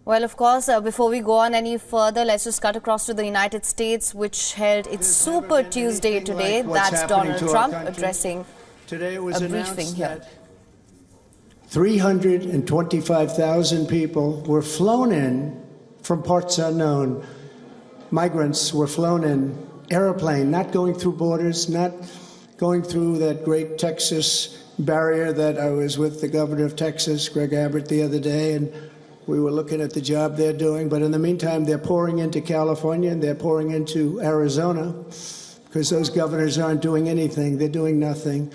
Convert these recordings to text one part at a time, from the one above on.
Well, of course, before we go on any further, let's just cut across to the United States, which held its Super Tuesday today. That's Donald Trump addressing today it was a briefing here. 325,000 people were flown in from parts unknown. Migrants were flown in airplane, not going through borders, not going through that great Texas barrier that I was with the governor of Texas, Greg Abbott, the other day, and we were looking at the job they're doing. But in the meantime, they're pouring into California and they're pouring into Arizona because those governors aren't doing anything. They're doing nothing.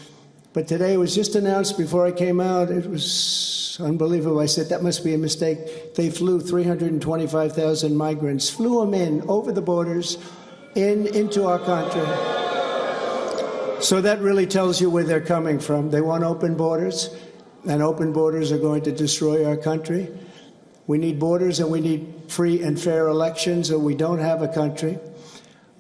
But today it was just announced before I came out. It was unbelievable. I said, that must be a mistake. They flew 325,000 migrants, flew them in over the borders into our country. So that really tells you where they're coming from. They want open borders, and open borders are going to destroy our country. We need borders and we need free and fair elections, or we don't have a country.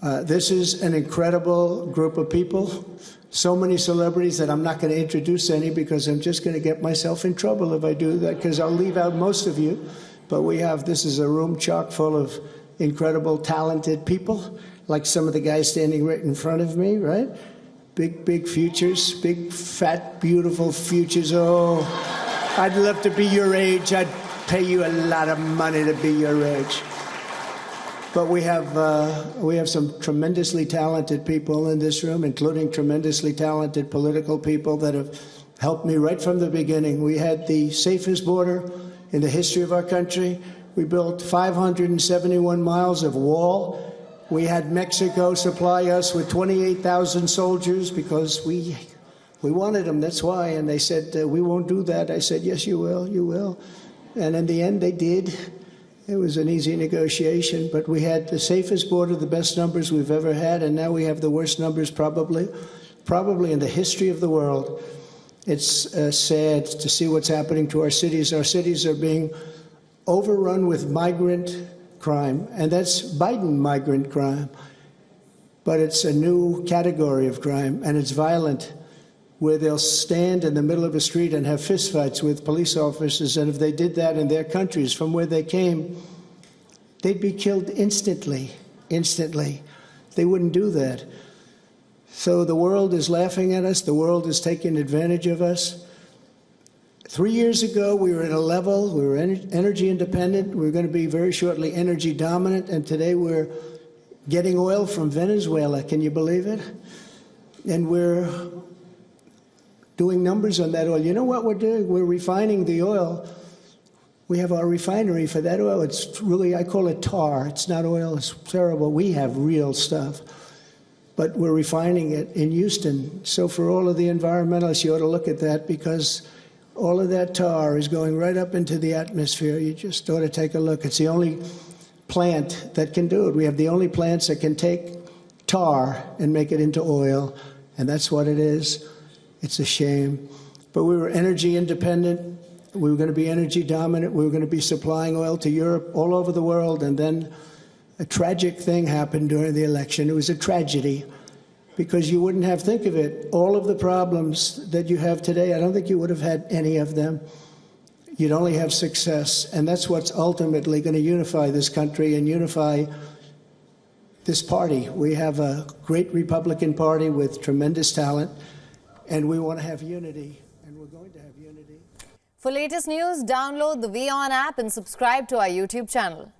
This is an incredible group of people. So many celebrities that I'm not going to introduce any because I'm just going to get myself in trouble if I do that, because I'll leave out most of you. But this is a room chock full of incredible, talented people, like some of the guys standing right in front of me, right? Big futures, big, fat, beautiful futures. Oh, I'd love to be your age. I'd pay you a lot of money to be your age. But we have some tremendously talented people in this room, including tremendously talented political people that have helped me right from the beginning. We had the safest border in the history of our country. We built 571 miles of wall. We had Mexico supply us with 28,000 soldiers because we wanted them, that's why. And they said, we won't do that. I said, yes, you will, you will. And in the end, they did. It was an easy negotiation, but we had the safest border, the best numbers we've ever had, and now we have the worst numbers probably in the history of the world. It's sad to see what's happening to our cities. Our cities are being overrun with migrant crime, and that's Biden migrant crime. But it's a new category of crime, and it's violent, where they'll stand in the middle of a street and have fistfights with police officers, and if they did that in their countries from where they came, they'd be killed instantly. They wouldn't do that. So the world is laughing at us. The world is taking advantage of us. 3 years ago, we were at a level, we were energy independent, we were going to be very shortly energy dominant, and today we're getting oil from Venezuela. Can you believe it? And we're doing numbers on that oil. You know what we're doing? We're refining the oil. We have our refinery for that oil. It's really, I call it tar. It's not oil. It's terrible. We have real stuff. But we're refining it in Houston. So for all of the environmentalists, you ought to look at that, because all of that tar is going right up into the atmosphere. You just ought to take a look. It's the only plant that can do it. We have the only plants that can take tar and make it into oil, and that's what it is. It's a shame. But we were energy independent. We were going to be energy dominant. We were going to be supplying oil to Europe, all over the world. And then a tragic thing happened during the election. It was a tragedy, because you wouldn't have, think of it, all of the problems that you have today, I don't think you would have had any of them. You'd only have success. And that's what's ultimately going to unify this country and unify this party. We have a great Republican Party with tremendous talent, and we want to have unity, and we're going to have unity. For latest news, download the WION app and subscribe to our YouTube channel.